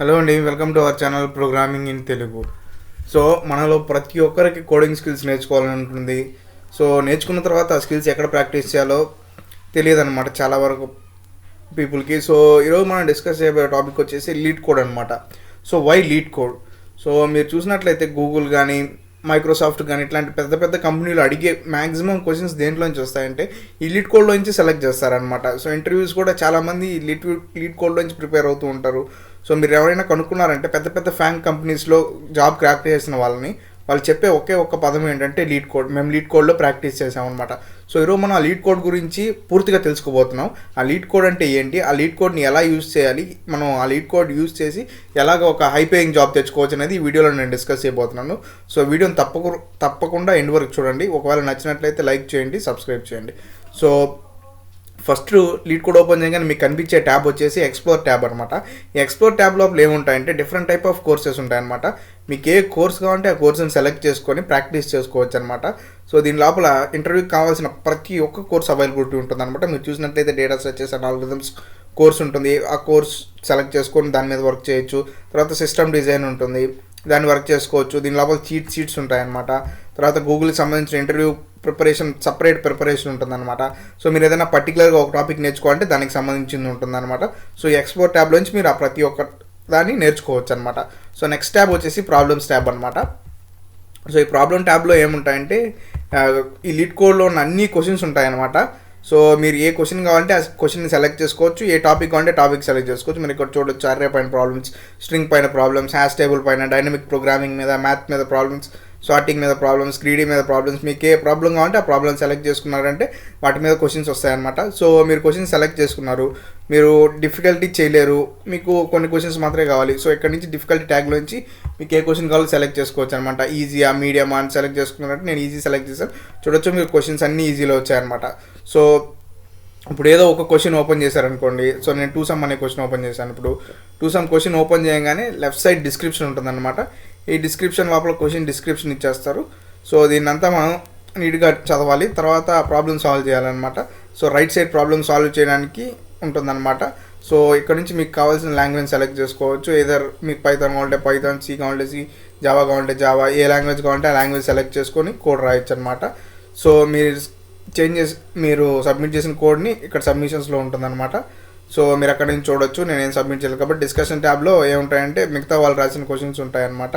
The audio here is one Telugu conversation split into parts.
హలో అండి, welcome to our channel programming in Telugu. So మనలో ప్రతి ఒక్కరికి కోడింగ్ స్కిల్స్ నేర్చుకోవాలని ఉంటుంది. సో నేర్చుకున్న తర్వాత ఆ స్కిల్స్ ఎక్కడ ప్రాక్టీస్ చేయాలో తెలియదు అనమాట చాలా వరకు పీపుల్కి. సో ఈరోజు మనం డిస్కస్ చేయబోయే టాపిక్ వచ్చేసి లీడ్ కోడ్ అనమాట. So why LeetCode? So మీరు చూసినట్లయితే గూగుల్ కానీ మైక్రోసాఫ్ట్ కానీ ఇట్లాంటి పెద్ద పెద్ద కంపెనీలు అడిగే మ్యాక్సిమం క్వశ్చన్స్ దేంట్లోంచి వస్తాయంటే ఈ లీడ్ కోడ్లోంచి సెలెక్ట్ చేస్తారనమాట. సో ఇంటర్వ్యూస్ కూడా చాలామంది లీడ్ కోడ్లోంచి ప్రిపేర్ అవుతూ ఉంటారు. సో మీరు ఎవరైనా కనుక్కున్నారంటే పెద్ద పెద్ద ఫ్యాంక్ కంపెనీస్లో జాబ్ క్రాక్ చేసిన వాళ్ళు చెప్పే ఒకే ఒక్క పదం ఏంటంటే లీడ్ కోడ్. మేము లీడ్ కోడ్లో ప్రాక్టీస్ చేసామన్నమాట. సో ఈరోజు మనం ఆ లీడ్ కోడ్ గురించి పూర్తిగా తెలుసుకోబోతున్నాం. ఆ లీడ్ కోడ్ అంటే ఏంటి, ఆ లీడ్ కోడ్ని ఎలా యూజ్ చేయాలి, మనం ఆ లీడ్ కోడ్ యూజ్ చేసి ఎలాగ ఒక హై పేయింగ్ జాబ్ తెచ్చుకోవచ్చు అనేది ఈ వీడియోలో నేను డిస్కస్ చేయబోతున్నాను. సో వీడియోని తప్పకుండా ఎండ్ వరకు చూడండి. ఒకవేళ నచ్చినట్లయితే లైక్ చేయండి, సబ్స్క్రైబ్ చేయండి. So first lead code open చేయగానే మీకు కనిపించే ట్యాబ్ వచ్చేసి ఎక్స్ప్లోర్ ట్యాబ్ అనమాట. ఈ ఎక్స్ప్లోర్ ట్యాబ్ లోపల ఏముంటాయంటే డిఫరెంట్ టైప్ ఆఫ్ కోర్సెస్ ఉంటాయన్నమాట. మీకు ఏ కోర్స్ కావాలంటే ఆ కోర్సుని సెలెక్ట్ చేసుకొని ప్రాక్టీస్ చేసుకోవచ్చు అనమాట. సో దీని లోపల ఇంటర్వ్యూకి కావాల్సిన ప్రతి ఒక్క కోర్స్ అవైలబిలిటీ ఉంటుంది అనమాట. మీరు చూసినట్లయితే data structures and algorithms course ఉంటుంది. ఆ కోర్స్ సెలెక్ట్ చేసుకొని దాని మీద వర్క్ చేయొచ్చు. తర్వాత సిస్టమ్ డిజైన్ ఉంటుంది, దాన్ని వర్క్ చేసుకోవచ్చు. దీని లోపల చీట్ షీట్స్ ఉంటాయన్నమాట. తర్వాత గూగుల్కి సంబంధించిన ఇంటర్వ్యూ సపరేట్ ప్రిపరేషన్ ఉంటుందన్నమాట. సో మీరు ఏదైనా పర్టికులర్గా ఒక టాపిక్ నేర్చుకోవాలంటే దానికి సంబంధించింది ఉంటుందన్నమాట. సో ఈ ఎక్స్ప్లోర్ ట్యాబ్లోంచి మీరు ఆ ప్రతి ఒక్క దాన్ని నేర్చుకోవచ్చు అనమాట. సో నెక్స్ట్ ట్యాబ్ వచ్చేసి ప్రాబ్లమ్స్ ట్యాబ్ అనమాట. సో ఈ ప్రాబ్లమ్ ట్యాబ్లో ఏముంటాయంటే ఈ లీడ్ కోడ్లో ఉన్న అన్ని క్వశ్చన్స్ ఉంటాయన్నమాట. సో మీరు ఏ క్వశ్చన్ కావాలంటే ఆ క్వశ్చన్ని సెలెక్ట్ చేసుకోవచ్చు, ఏ టాపిక్ కావాలంటే టాపిక్ సెలెక్ట్ చేసుకోవచ్చు. మీరు ఇక్కడ చూడొచ్చు అర్రే పైన ప్రాబ్లమ్స్, స్ట్రింగ్ పైన ప్రాబ్లమ్స్, హ్యాష్ టేబుల్ పైన, డైనమిక్ ప్రోగ్రామింగ్ మీద, మ్యాథ్ మీద ప్రాబ్లమ్స్, సార్టింగ్ మీద ప్రాబ్లమ్స్, గ్రీడీ మీద ప్రాబ్లమ్స్. మీకు ఏ ప్రాబ్లం కావాలంటే ఆ ప్రాబ్లమ్ సెలెక్ట్ చేసుకున్నారంటే వాటి మీద క్వశ్చన్స్ వస్తాయన్నమాట. సో మీరు క్వశ్చన్స్ సెలెక్ట్ చేసుకున్నారు, మీరు డిఫికల్టీ చేయలేరు, మీకు కొన్ని క్వశ్చన్స్ మాత్రమే కావాలి. సో ఇక్కడ నుంచి డిఫికల్టీ ట్యాగ్లోంచి మీకు ఏ క్వశ్చన్ కావాలో సెలెక్ట్ చేసుకోవచ్చు అనమాట. ఈజీయా, మీడియమా అని సెలెక్ట్ చేసుకున్నారంటే నేను ఈజీ సెలెక్ట్ చేశాను. చూడొచ్చు మీకు క్వశ్చన్స్ అన్నీ ఈజీలో వచ్చాయన్నమాట. సో ఇప్పుడు ఏదో ఒక క్వశ్చన్ ఓపెన్ చేశారనుకోండి. సో నేను 2sum అనే క్వశ్చన్ ఓపెన్ చేశాను. ఇప్పుడు 2sum క్వశ్చన్ ఓపెన్ చేయగానే లెఫ్ట్ సైడ్ డిస్క్రిప్షన్ ఉంటుందన్నమాట. ఈ డిస్క్రిప్షన్ లోపల క్వశ్చన్ డిస్క్రిప్షన్ ఇచ్చేస్తారు. సో దీన్నంతా మనం నీట్గా చదవాలి, తర్వాత ప్రాబ్లమ్ సాల్వ్ చేయాలన్నమాట. So right side problem solve చేయడానికి ఉంటుందన్నమాట. సో ఇక్కడ నుంచి మీకు కావాల్సిన లాంగ్వేజ్ సెలెక్ట్ చేసుకోవచ్చు. ఏదర్ మీకు పైథాన్ కావాలంటే పైథాన్, సి కావాలంటే సి, జావా కావాలంటే జావా, ఏ లాంగ్వేజ్ కావాలంటే ఆ లాంగ్వేజ్ సెలెక్ట్ చేసుకొని కోడ్ రాయొచ్చు అనమాట. సో మీరు సబ్మిట్ చేసిన కోడ్ని ఇక్కడ సబ్మిషన్స్లో ఉంటుందన్నమాట. సో మీరు అక్కడ నుంచి చూడొచ్చు. నేనేం సబ్మిట్ చేయలేదు కాబట్టి డిస్కషన్ ట్యాబ్లో ఏముంటాయంటే మిగతా వాళ్ళు రాసిన క్వశ్చన్స్ ఉంటాయన్నమాట.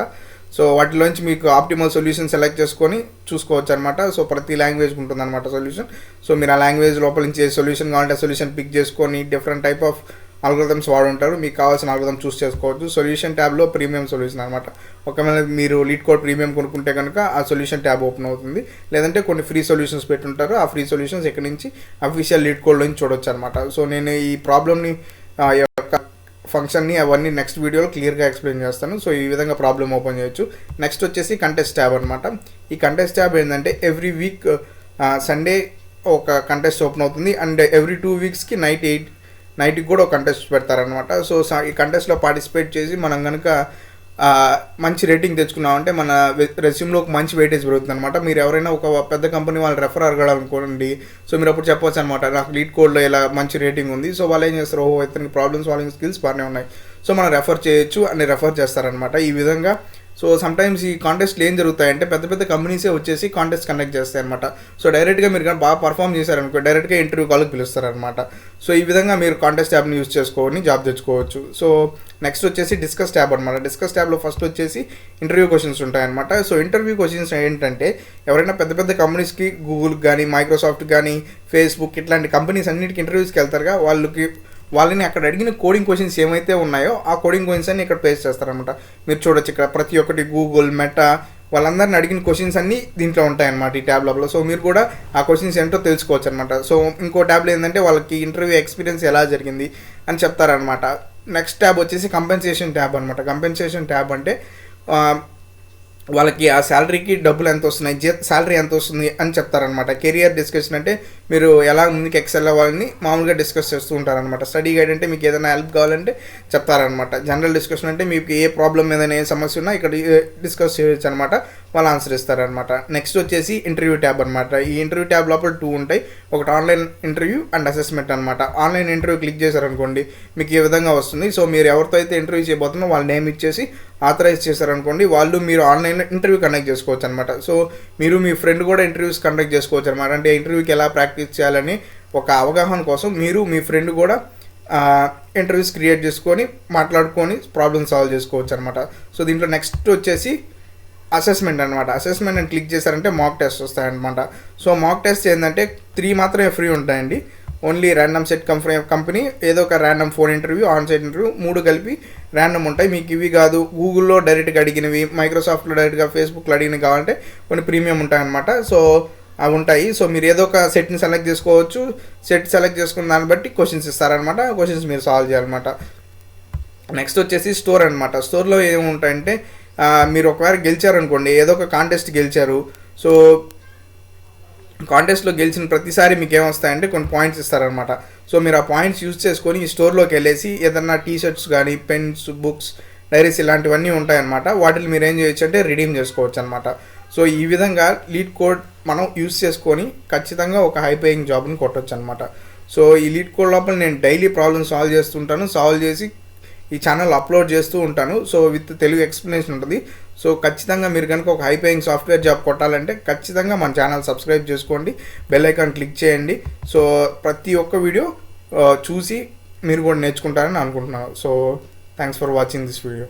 సో వాటిలోంచి మీకు ఆప్టిమల్ సొల్యూషన్ సెలెక్ట్ చేసుకొని చూసుకోవచ్చు అనమాట. సో ప్రతి లాంగ్వేజ్ ఉంటుందన్నమాట సొల్యూషన్. సో మీరు ఆ లాంగ్వేజ్ లోపల నుంచి ఏ సొల్యూషన్ కావాలంటే ఆ సొల్యూషన్ పిక్ చేసుకొని డిఫరెంట్ టైప్ ఆఫ్ ఆల్గరిథమ్స్ వాడుంటారు. మీకు కావాల్సిన ఆల్గరిథమ్ చూస్ చేసుకోవచ్చు. సొల్యూషన్ ట్యాబ్లో ప్రీమియం సొల్యూషన్ అనమాట. ఒకవేళ మీరు లీడ్ కోడ్ ప్రీమియం కొనుక్కుంటే కనుక ఆ సొల్యూషన్ ట్యాబ్ ఓపెన్ అవుతుంది. లేదంటే కొన్ని ఫ్రీ సొల్యూషన్స్ పెట్టుంటారు. ఆ ఫ్రీ సొల్యూషన్స్ ఇక్కడ నుంచి అఫీషియల్ లీడ్ కోడ్లో నుంచి చూడొచ్చు అనమాట. సో నేను ఈ ప్రాబ్లమ్ని యొక్క ఫంక్షన్ని అవన్నీ నెక్స్ట్ వీడియోలో క్లియర్గా ఎక్స్ప్లెయిన్ చేస్తాను. సో ఈ విధంగా ప్రాబ్లమ్ ఓపెన్ చేయొచ్చు. నెక్స్ట్ వచ్చేసి కంటెస్ట్ ట్యాబ్ అనమాట. ఈ కంటెస్ట్ ట్యాబ్ ఏంటంటే ఎవ్రీ వీక్ సండే ఒక కంటెస్ట్ ఓపెన్ అవుతుంది. అండ్ ఎవ్రీ 2 వీక్స్కి నైట్కి కూడా ఒక కంటెస్ట్ పెడతారనమాట. సో ఈ కంటెస్ట్లో పార్టిసిపేట్ చేసి మనం కనుక మంచి రేటింగ్ తెచ్చుకున్నామంటే మన రెస్యూమ్లో ఒక మంచి వెయిటేజ్ పెరుగుతుంది అనమాట. మీరు ఎవరైనా ఒక పెద్ద కంపెనీ వాళ్ళు రెఫర్ అడగాలనుకోండి. సో మీరు అప్పుడు చెప్పవచ్చు అనమాట, నాకు లీడ్ కోడ్లో ఇలా మంచి రేటింగ్ ఉంది. సో వాళ్ళు ఏం చేస్తారు, ఇతనికి ప్రాబ్లమ్ సాల్వింగ్ స్కిల్స్ బాగానే ఉన్నాయి, సో మనం రెఫర్ చేయొచ్చు అని రెఫర్ చేస్తారనమాట. ఈ విధంగా సో సమ్టైమ్స్ ఈ కాంటెస్ట్లు ఏం జరుగుతాయంటే పెద్ద పెద్ద కంపెనీసే వచ్చేసి కాంటెస్ట్ కండక్ట్ చేస్తాయి అనమాట. సో డైరెక్ట్గా మీరు కానీ బాగా పర్ఫామ్ చేశారనుకో డైరెక్ట్గా ఇంటర్వ్యూ కాల్కి పిలుస్తారనమాట. సో ఈ విధంగా మీరు కాంటెస్ట్ ట్యాబ్ని యూజ్ చేసుకొని జాబ్ తెచ్చుకోవచ్చు. సో నెక్స్ట్ వచ్చేసి డిస్కస్ ట్యాబ్ అనమాట. డిస్కస్ ట్యాబ్లో ఫస్ట్ వచ్చేసి ఇంటర్వ్యూ క్వశ్చన్స్ ఉంటాయన్నమాట. సో ఇంటర్వ్యూ క్వశ్చన్స్ ఏంటంటే ఎవరైనా పెద్ద పెద్ద కంపెనీస్కి గూగుల్ కానీ మైక్రోసాఫ్ట్ కానీ ఫేస్బుక్ ఇట్లాంటి కంపెనీస్ అన్నిటికీ ఇంటర్వ్యూస్కి వెళ్తారుగా, వాళ్ళని అక్కడ అడిగిన కోడింగ్ క్వశ్చన్స్ ఏమైతే ఉన్నాయో ఆ కోడింగ్ క్వశ్చన్స్ అన్ని ఇక్కడ పేస్ట్ చేస్తారనమాట. మీరు చూడొచ్చు ఇక్కడ ప్రతి ఒక్కటి గూగుల్, మెటా వాళ్ళందరిని అడిగిన క్వశ్చన్స్ అన్నీ దీంట్లో ఉంటాయన్నమాట ఈ ట్యాబ్ లోపల. సో మీరు కూడా ఆ క్వశ్చన్స్ ఏంటో తెలుసుకోవచ్చు అనమాట. సో ఇంకో ట్యాబ్లో ఏంటంటే వాళ్ళకి ఇంటర్వ్యూ ఎక్స్పీరియన్స్ ఎలా జరిగింది అని చెప్తారనమాట. నెక్స్ట్ ట్యాబ్ వచ్చేసి కంపెన్సేషన్ ట్యాబ్ అనమాట. కంపెన్సేషన్ ట్యాబ్ అంటే వాళ్ళకి ఆ శాలరీకి డబ్బులు ఎంత వస్తున్నాయి, శాలరీ ఎంత వస్తుంది అని చెప్తారనమాట. కెరియర్ డిస్కషన్ అంటే మీరు ఎలా ముందుకు ఎక్సెల్ అవ్వాలని మామూలుగా డిస్కస్ చేస్తూ ఉంటారనమాట. స్టడీ గైడ్ అంటే మీకు ఏదైనా హెల్ప్ కావాలంటే చెప్తారనమాట. జనరల్ డిస్కషన్ అంటే మీకు ఏ ప్రాబ్లం ఏదైనా ఏ సమస్య ఉన్నా ఇక్కడ డిస్కస్ చేయొచ్చు అనమాట. వాళ్ళు ఆన్సర్ ఇస్తారనమాట. నెక్స్ట్ వచ్చేసి ఇంటర్వ్యూ ట్యాబ్ అనమాట. ఈ ఇంటర్వ్యూ ట్యాబ్ లోపల 2 ఉంటాయి. ఒకటి ఆన్లైన్ ఇంటర్వ్యూ అండ్ అసెస్మెంట్ అనమాట. ఆన్లైన్ ఇంటర్వ్యూ క్లిక్ చేశారనుకోండి మీకు ఈ విధంగా వస్తుంది. సో మీరు ఎవరితో అయితే ఇంటర్వ్యూ చేయబోతున్నా వాళ్ళ నేమ్ ఇచ్చేసి ఆథరైజ్ చేశారనుకోండి, వాళ్ళు మీరు ఆన్లైన్లో ఇంటర్వ్యూ కండక్ట్ చేసుకోవచ్చు అనమాట. సో మీరు మీ ఫ్రెండ్ కూడా ఇంటర్వ్యూస్ కండక్ట్ చేసుకోవచ్చు అనమాట. అంటే ఇంటర్వ్యూకి ఎలా ప్రాక్టీస్ చేయాలని ఒక అవగాహన కోసం మీరు మీ ఫ్రెండ్ కూడా ఇంటర్వ్యూస్ క్రియేట్ చేసుకొని మాట్లాడుకొని ప్రాబ్లమ్ సాల్వ్ చేసుకోవచ్చు అనమాట. సో దీంట్లో నెక్స్ట్ వచ్చేసి అసెస్మెంట్ అనమాట. అసెస్మెంట్ అని క్లిక్ చేశారంటే మాక్ టెస్ట్ వస్తాయన్నమాట. సో మాక్ టెస్ట్ ఏంటంటే 3 మాత్రమే ఫ్రీ ఉంటాయండి. ఓన్లీ ర్యాండమ్ సెట్ కంపెనీ, ఏదో ఒక random phone interview, on site interview 3 కలిపి ర్యాండమ్ ఉంటాయి. మీకు ఇవి కాదు గూగుల్లో డైరెక్ట్గా అడిగినవి, మైక్రోసాఫ్ట్లో డైరెక్ట్గా, ఫేస్బుక్లో అడిగినవి కావాలంటే కొన్ని ప్రీమియం ఉంటాయన్నమాట. సో అవి ఉంటాయి. సో మీరు ఏదో ఒక సెట్ని సెలెక్ట్ చేసుకోవచ్చు. సెట్ సెలెక్ట్ చేసుకున్న దాన్ని బట్టి క్వశ్చన్స్ ఇస్తారనమాట. క్వశ్చన్స్ మీరు సాల్వ్ చేయాలన్నమాట. నెక్స్ట్ వచ్చేసి స్టోర్ అనమాట. స్టోర్లో ఏముంటాయంటే మీరు ఒకవేళ గెలిచారనుకోండి, ఏదో ఒక కాంటెస్ట్ గెలిచారు. సో కాంటెస్ట్లో గెలిచిన ప్రతిసారి మీకు ఏమొస్తాయంటే కొన్ని పాయింట్స్ ఇస్తారనమాట. సో మీరు ఆ పాయింట్స్ యూజ్ చేసుకొని ఈ స్టోర్లోకి వెళ్ళేసి ఏదన్నా టీషర్ట్స్ కానీ, పెన్స్, బుక్స్, డైరీస్ ఇలాంటివన్నీ ఉంటాయన్నమాట. వాటిని మీరు ఏం చేయొచ్చు అంటే రిడీమ్ చేసుకోవచ్చు అనమాట. సో ఈ విధంగా Leetcode మనం యూజ్ చేసుకొని ఖచ్చితంగా ఒక హై పేయింగ్ జాబ్ని కొట్టవచ్చు అనమాట. సో ఈ Leetcode లోపల నేను డైలీ ప్రాబ్లమ్ సాల్వ్ చేస్తుంటాను. సాల్వ్ చేసి ఈ ఛానల్ అప్లోడ్ చేస్తూ ఉంటాను. సో విత్ తెలుగు ఎక్స్ప్లెనేషన్ ఉంటుంది. సో ఖచ్చితంగా మీరు కనుక ఒక హై పేయింగ్ సాఫ్ట్వేర్ జాబ్ కొట్టాలంటే ఖచ్చితంగా మన ఛానల్ సబ్స్క్రైబ్ చేసుకోండి, బెల్ ఐకాన్ క్లిక్ చేయండి. సో ప్రతి ఒక్క వీడియో చూసి మీరు కూడా నేర్చుకుంటారని అనుకుంటున్నాను. So thanks for watching this video.